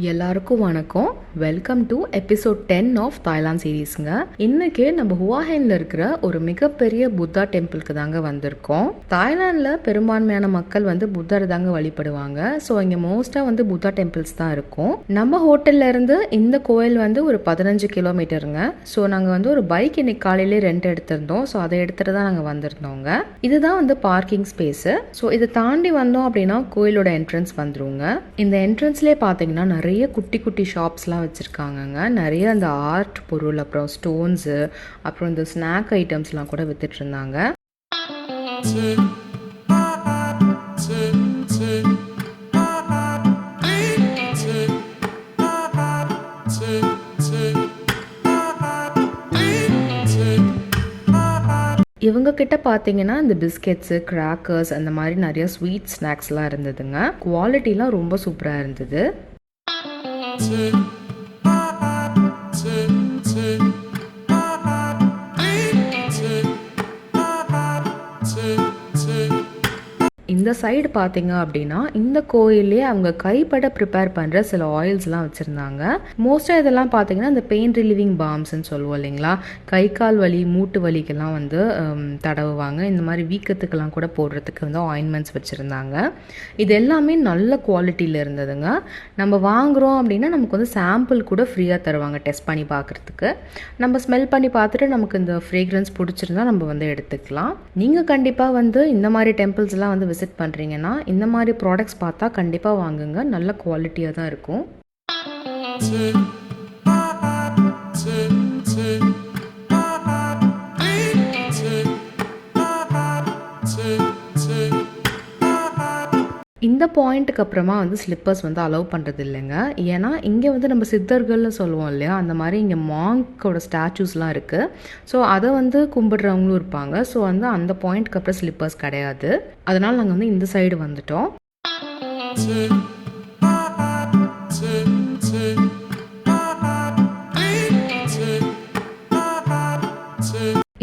எல்லாருக்கும் வணக்கம். Welcome to episode 10 of Thailand சீரீஸுங்க. இன்னைக்கு நம்ம ஹுவாஹென்ல இருக்கிற ஒரு மிகப்பெரிய புத்தா டெம்பிளுக்கு தாங்க வந்திருக்கோம். தாய்லாந்தில் பெரும்பான்மையான மக்கள் புத்தரை தாங்க வழிபடுவாங்க. ஸோ இங்கே மோஸ்ட்டாக புத்தா டெம்பிள்ஸ் தான் இருக்கும். நம்ம ஹோட்டல்ல இருந்து இந்த கோயில் ஒரு 15 கிலோமீட்டருங்க. ஸோ நாங்கள் ஒரு பைக் இன்னைக்கு காலையிலே ரெண்ட் எடுத்திருந்தோம். ஸோ அதை எடுத்துட்டு தான் நாங்கள் வந்திருந்தோங்க. இதுதான் பார்க்கிங் ஸ்பேஸு. ஸோ இதை தாண்டி வந்தோம் அப்படின்னா கோயிலோட என்ட்ரன்ஸ் வந்துருங்க. இந்த என்ட்ரன்ஸ்லேயே பார்த்தீங்கன்னா நிறைய குட்டி குட்டி ஷாப்ஸ்லாம் வச்சுருக்காங்கங்க. நிறைய அந்த ஆர்ட் பொருள், அப்புறம் ஸ்டோன்ஸு, அப்புறம் இந்த ஸ்நாக் ஐட்டம்ஸ்லாம் கூட வித்துட்டு இருந்தாங்க. இவங்க கிட்ட பார்த்தீங்கன்னா இந்த பிஸ்கெட்ஸு, கிராக்கர்ஸ் அந்த மாதிரி நிறைய ஸ்வீட் ஸ்நாக்ஸ்லாம் இருந்ததுங்க. குவாலிட்டிலாம் ரொம்ப சூப்பராக இருந்தது. இந்த சைடு பார்த்தீங்க அப்படின்னா இந்த கோயிலே அவங்க கைப்பட ப்ரிப்பேர் பண்ணுற சில ஆயில்ஸ்லாம் வச்சுருந்தாங்க. மோஸ்ட்டாக இதெல்லாம் பார்த்தீங்கன்னா இந்த பெயின் ரிலீவிங் பாம்ஸ்ன்னு சொல்லுவோம் இல்லைங்களா, கை கால் வலி, மூட்டு வலிக்கெல்லாம் தடவுவாங்க. இந்த மாதிரி வீக்கத்துக்கெல்லாம் கூட போடுறதுக்கு ஆயின்மெண்ட்ஸ் வச்சுருந்தாங்க. இது எல்லாமே நல்ல குவாலிட்டியில் இருந்ததுங்க. நம்ம வாங்குகிறோம் அப்படின்னா நமக்கு சாம்பிள் கூட ஃப்ரீயாக தருவாங்க டெஸ்ட் பண்ணி பார்க்குறதுக்கு. நம்ம ஸ்மெல் பண்ணி பார்த்துட்டு நமக்கு இந்த ஃப்ரேக்ரன்ஸ் பிடிச்சிருந்தா நம்ம எடுத்துக்கலாம். நீங்கள் கண்டிப்பாக இந்த மாதிரி டெம்பிள்ஸ்லாம் விசிட் பண்ணுறீங்கன்னா இந்த மாதிரி ப்ராடக்ட்ஸ் பார்த்தா கண்டிப்பாக வாங்குங்க. நல்ல குவாலிட்டியாக தான் இருக்கும். இந்த பாயிண்ட்டுக்கு அப்புறமா ஸ்லிப்பர்ஸ் அலோவ் பண்ணுறது இல்லைங்க. ஏன்னா இங்கே நம்ம சித்தர்கள்னு சொல்லுவோம் இல்லையா, அந்த மாதிரி இங்கே மாங்கோட ஸ்டாச்சூஸ்லாம் இருக்குது. ஸோ அதை கும்பிடுறவங்களும் இருப்பாங்க. ஸோ அந்த பாயிண்ட்டுக்கு அப்புறம் ஸ்லிப்பர்ஸ் கிடையாது. அதனால் நாங்கள் இந்த சைடு வந்துட்டோம்.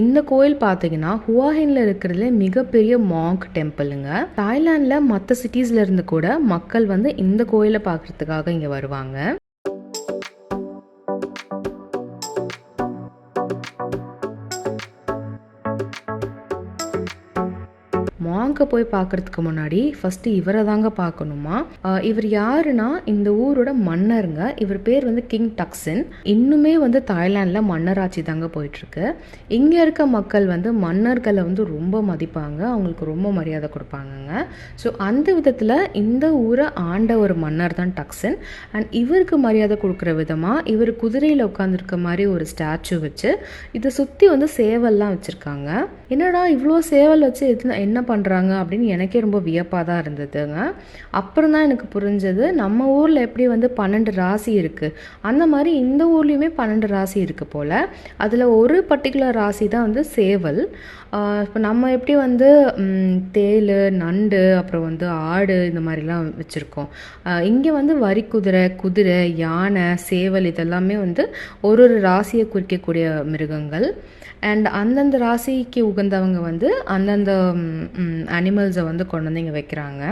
இந்த கோயில் பார்த்தீங்கன்னா ஹுவாஹென்ல இருக்கிறதுல மிகப்பெரிய மாங்க் டெம்பிளுங்க. தாய்லாண்டில் மற்ற சிட்டிஸ்ல இருந்து கூட மக்கள் இந்த கோயிலை பார்க்கறதுக்காக இங்கே வருவாங்க. மாங்கை போய் பார்க்கறதுக்கு முன்னாடி ஃபர்ஸ்ட் இவரை தாங்க பார்க்கணுமா. இவர் யாருன்னா இந்த ஊரோட மன்னருங்க. இவர் பேர் கிங் டக்சின். இன்னுமே தாய்லாண்டில் மன்னராட்சி தாங்க போயிட்டுருக்கு. இங்கே இருக்க மக்கள் மன்னர்களை ரொம்ப மதிப்பாங்க, அவங்களுக்கு ரொம்ப மரியாதை கொடுப்பாங்கங்க. ஸோ அந்த விதத்தில் இந்த ஊரை ஆண்ட ஒரு மன்னர் தான் டக்சின். அண்ட் இவருக்கு மரியாதை கொடுக்குற விதமாக இவர் குதிரையில் உட்காந்துருக்க மாதிரி ஒரு ஸ்டாச்சு வச்சு இதை சுற்றி சேவல்லாம் வச்சுருக்காங்க. என்னடா இவ்வளோ சேவல் வச்சு என்ன பண்ணுறாங்க அப்படின்னு எனக்கே ரொம்ப வியப்பாக தான் இருந்ததுங்க. அப்புறம் தான் எனக்கு புரிஞ்சது, நம்ம ஊரில் எப்படி 12 ராசி இருக்குது, அந்த மாதிரி இந்த ஊர்லேயுமே 12 ராசி இருக்குது போல். அதில் ஒரு பர்டிகுலர் ராசி தான் சேவல். இப்போ நம்ம எப்படி தேள், நண்டு, அப்புறம் ஆடு இந்த மாதிரிலாம் வச்சுருக்கோம். இங்கே வரி குதிரை, யானை, சேவல் இதெல்லாமே ஒரு ராசியை குறிக்கக்கூடிய மிருகங்கள். அண்ட் அந்தந்த ராசிக்கு உகந்தவங்க அந்தந்த அனிமல்ஸை கொண்டு இங்கே வைக்கிறாங்க.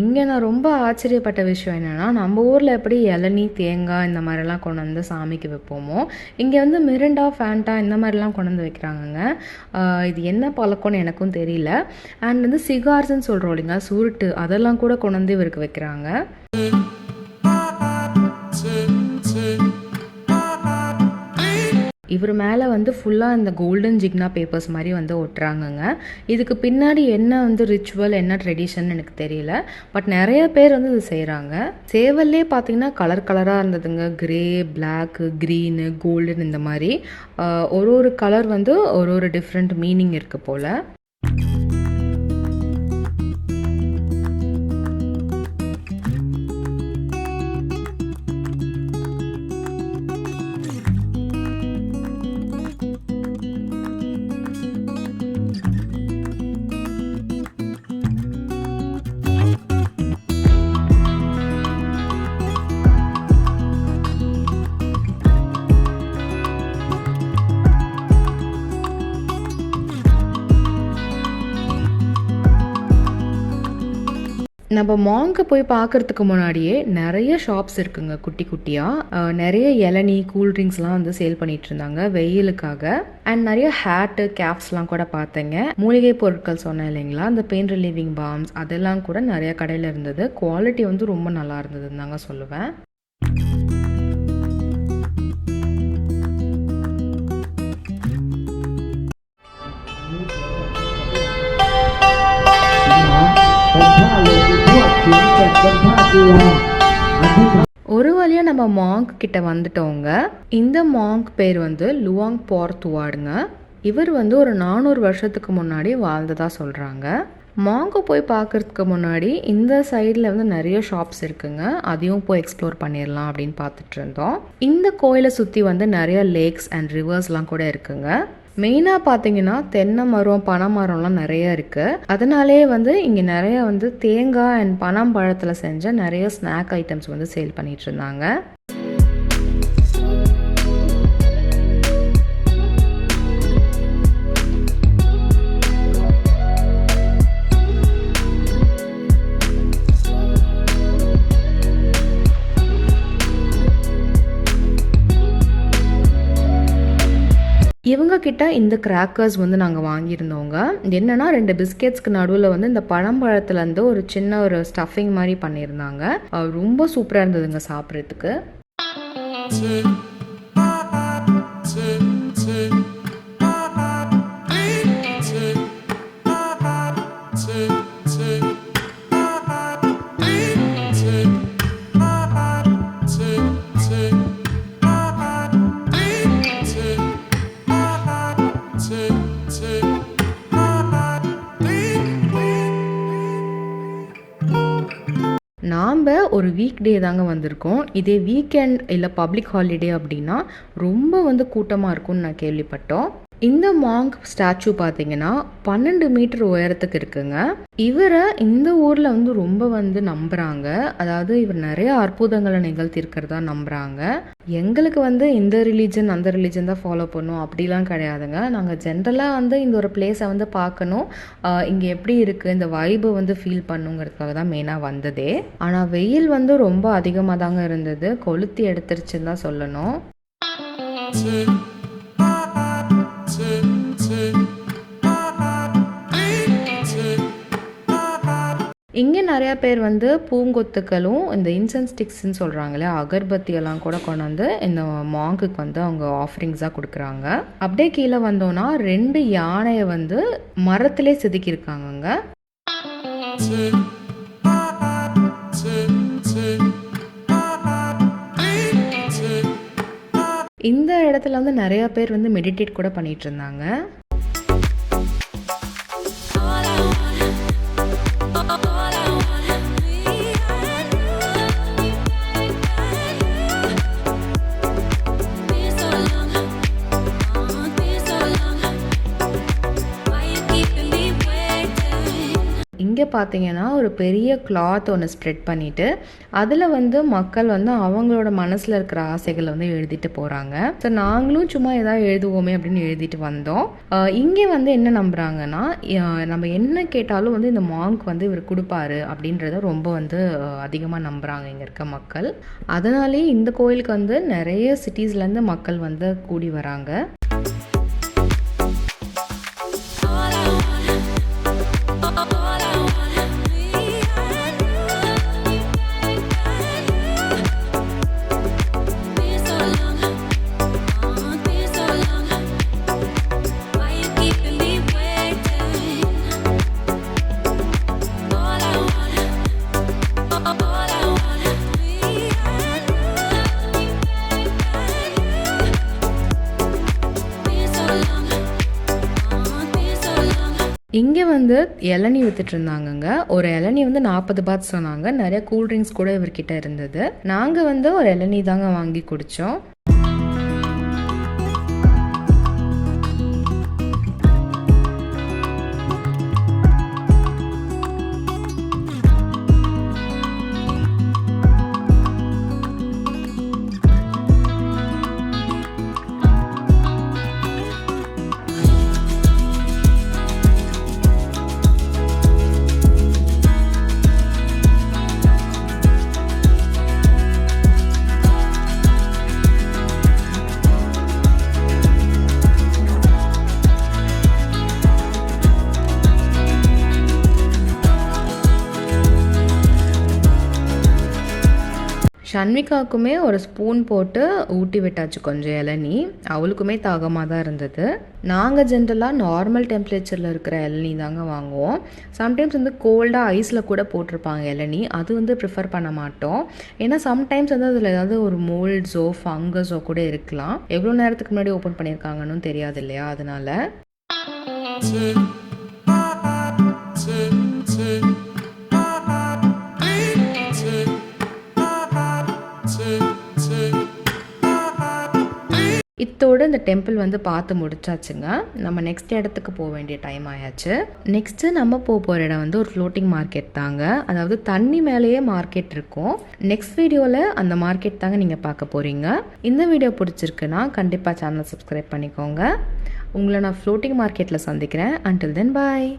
இங்கே நான் ரொம்ப ஆச்சரியப்பட்ட விஷயம் என்னென்னா, நம்ம ஊரில் எப்படி இளநீ, தேங்காய் இந்த மாதிரிலாம் கொண்டு சாமிக்கு வைப்போமோ, இங்கே மிரிண்டா, ஃபேண்டா இந்த மாதிரிலாம் கொண்டு வைக்கிறாங்கங்க. இது என்ன பழக்கம்னு எனக்கும் தெரியல. அண்ட் சிகார்ஸ்ன்னு சொல்கிறோம் இல்லைங்க, சுருட்டு, அதெல்லாம் கூட கொண்டு இவருக்கு வைக்கிறாங்க. இவர் மேலே ஃபுல்லாக இந்த கோல்டன் ஜிக்னா பேப்பர்ஸ் மாதிரி ஒட்டுறாங்கங்க. இதுக்கு பின்னாடி என்ன ரிச்சுவல், என்ன ட்ரெடிஷன் எனக்கு தெரியல. பட் நிறைய பேர் இது செய்கிறாங்க. சேவல்லே பார்த்தீங்கன்னா கலர் கலராக இருந்ததுங்க. கிரே, பிளாக்கு, க்ரீனு, கோல்டன் இந்த மாதிரி ஒரு கலர் ஒரு டிஃப்ரெண்ட் மீனிங் இருக்குது போல். நம்ம மாங்கு போய் பார்க்கறதுக்கு முன்னாடியே நிறைய ஷாப்ஸ் இருக்குங்க குட்டி குட்டியாக. நிறைய இளநீ கூல்ட்ரிங்க்ஸ்லாம் வந்து சேல் பண்ணிட்டு இருந்தாங்க வெயிலுக்காக. அண்ட் நிறைய ஹேட்டு கேப்ஸ்லாம் கூட பார்த்தேங்க. மூலிகை பொருட்கள் சொன்னேன் இல்லைங்களா, அந்த பெயின் ரிலீவிங் பாம்ஸ் அதெல்லாம் கூட நிறைய கடையில் இருந்தது. குவாலிட்டி வந்து ரொம்ப நல்லா இருந்ததுன்னு தாங்க சொல்லுவேன். ஒரு வழியாக நம்ம மாங்க் கிட்ட வந்துட்டோங்க. இந்த மாங்க் பேர் வந்து லுவாங் போர்த்துவாடுங்க. இவர் வந்து ஒரு 400 வருஷத்துக்கு முன்னாடி வாழ்ந்ததா சொல்கிறாங்க. மாங்கோ போய் பார்க்கறதுக்கு முன்னாடி இந்த சைடில் வந்து நிறைய ஷாப்ஸ் இருக்குங்க. அதையும் போய் எக்ஸ்ப்ளோர் பண்ணிடலாம் அப்படின்னு பார்த்துட்டு இருந்தோம். இந்த கோயிலை சுற்றி வந்து நிறைய லேக்ஸ் அண்ட் ரிவர்ஸ்லாம் கூட இருக்குங்க. மெயினாக பார்த்தீங்கன்னா தென்னை மரம் பனை மரம்லாம் நிறைய இருக்குது. அதனாலே வந்து இங்கே நிறைய வந்து தேங்காய் அண்ட் பனம் பழத்தில் செஞ்ச நிறைய ஸ்நாக் ஐட்டம்ஸ் வந்து சேல் பண்ணிட்டு இருந்தாங்க. இவங்க கிட்ட இந்த கிராக்கர்ஸ் வந்து நாங்கள் வாங்கியிருந்தோங்க. என்னன்னா 2 பிஸ்கெட்ஸ்க்கு நடுவில் வந்து இந்த பழம்பழத்துலேருந்து ஒரு சின்ன ஒரு ஸ்டஃபிங் மாதிரி பண்ணியிருந்தாங்க. ரொம்ப சூப்பராக இருந்ததுங்க சாப்பிட்றதுக்கு. நாம் ஒரு வீக் டே தாங்க வந்திருக்கோம். இதே வீக்கெண்ட் இல்லை பப்ளிக் ஹாலிடே அப்படின்னா ரொம்ப வந்து கூட்டமாக இருக்கும்னு நான் கேள்விப்பட்டோம். இந்த மாங்க் ஸ்டாச்சு பார்த்தீங்கன்னா 12 மீட்டர் உயரத்துக்கு இருக்குங்க. இவரை இந்த ஊரில் வந்து ரொம்ப வந்து நம்புகிறாங்க. அதாவது இவர் நிறைய அற்புதங்களை நிகழ்த்தியிருக்கிறதா நம்புகிறாங்க. எங்களுக்கு வந்து இந்த ரிலீஜன் அந்த ரிலீஜன் தான் ஃபாலோ பண்ணும் அப்படிலாம் கிடையாதுங்க. நாங்கள் ஜென்ரலாக வந்து இந்த ஒரு பிளேஸை வந்து பார்க்கணும், இங்கே எப்படி இருக்குது இந்த வைபை வந்து ஃபீல் பண்ணுங்கிறதுக்காக தான் மெயினாக வந்ததே. ஆனால் வெயில் வந்து ரொம்ப அதிகமாக தாங்க இருந்தது, கொளுத்தி எடுத்துருச்சுன்னு தான் சொல்லணும். இங்கே நிறையா பேர் வந்து பூங்கொத்துக்களும் இந்த இன்சென்ஸ் ஸ்டிக்ஸ்ன்னு சொல்கிறாங்களே அகர்பத்தியெல்லாம் கூட கொண்டு வந்து இந்த மாங்குக்கு வந்து அவங்க ஆஃபரிங்ஸாக கொடுக்குறாங்க. அப்படியே கீழே வந்தோன்னா 2 யானையை வந்து மரத்திலே செதுக்கியிருக்காங்கங்க. இந்த இடத்துல வந்து நிறையா பேர் வந்து மெடிடேட் கூட பண்ணிட்டு இருந்தாங்க. இங்கே பார்த்தீங்கன்னா ஒரு பெரிய கிளாத் ஒன்று ஸ்ப்ரெட் பண்ணிவிட்டு அதில் வந்து மக்கள் வந்து அவங்களோட மனசில் இருக்கிற ஆசைகளை வந்து எழுதிட்டு போகிறாங்க. ஸோ நாங்களும் சும்மா ஏதாவது எழுதுவோமே அப்படின்னு எழுதிட்டு வந்தோம். இங்கே வந்து என்ன நம்புகிறாங்கன்னா நம்ம என்ன கேட்டாலும் வந்து இந்த மாங்க் வந்து இவர் கொடுப்பாரு அப்படின்றத ரொம்ப வந்து அதிகமாக நம்புகிறாங்க இங்கே இருக்க மக்கள். அதனாலே இந்த கோயிலுக்கு வந்து நிறைய சிட்டிஸ்லேருந்து மக்கள் வந்து கூடி வராங்க. இங்கே வந்து இளநீ வித்துட்டு இருந்தாங்கங்க. ஒரு இளநீ வந்து 40 பாத் சொன்னாங்க. நிறைய கூல்ட்ரிங்க்ஸ் கூட இவர்கிட்ட இருந்தது. நாங்கள் வந்து ஒரு இளநீ தாங்க வாங்கி குடித்தோம். ஷன்விகாவுக்குமே ஒரு ஸ்பூன் போட்டு ஊட்டி விட்டாச்சு கொஞ்சம் இளநீ. அவளுக்குமே தாகமாக தான் இருந்தது. நாங்கள் ஜென்ரலாக நார்மல் டெம்பரேச்சரில் இருக்கிற இளநீ தாங்க வாங்குவோம். சம்டைம்ஸ் வந்து கோல்டாக ஐஸில் கூட போட்டிருப்பாங்க இளநீ. அது வந்து ப்ரிஃபர் பண்ண மாட்டோம். ஏன்னா சம்டைம்ஸ் வந்து அதில் ஏதாவது ஒரு மோல்ட்ஸோ ஃபங்கஸோ கூட இருக்கலாம். எவ்வளோ நேரத்துக்கு முன்னாடி ஓப்பன் பண்ணியிருக்காங்கன்னு தெரியாது இல்லையா, அதனால. இத்தோடு இந்த டெம்பிள் வந்து பார்த்து முடிச்சாச்சுங்க. நம்ம நெக்ஸ்ட் இடத்துக்கு போக வேண்டிய டைம் ஆயாச்சு. நெக்ஸ்ட்டு நம்ம போகிற இடம் வந்து ஒரு ஃப்ளோட்டிங் மார்க்கெட் தாங்க. அதாவது தண்ணி மேலேயே மார்க்கெட் இருக்கும். நெக்ஸ்ட் வீடியோவில் அந்த மார்க்கெட் தாங்க நீங்கள் பார்க்க போகிறீங்க. இந்த வீடியோ பிடிச்சிருக்குன்னா கண்டிப்பாக சேனல் சப்ஸ்கிரைப் பண்ணிக்கோங்க. உங்களை நான் ஃப்ளோட்டிங் மார்க்கெட்டில் சந்திக்கிறேன். அன்டில் தென் பாய்.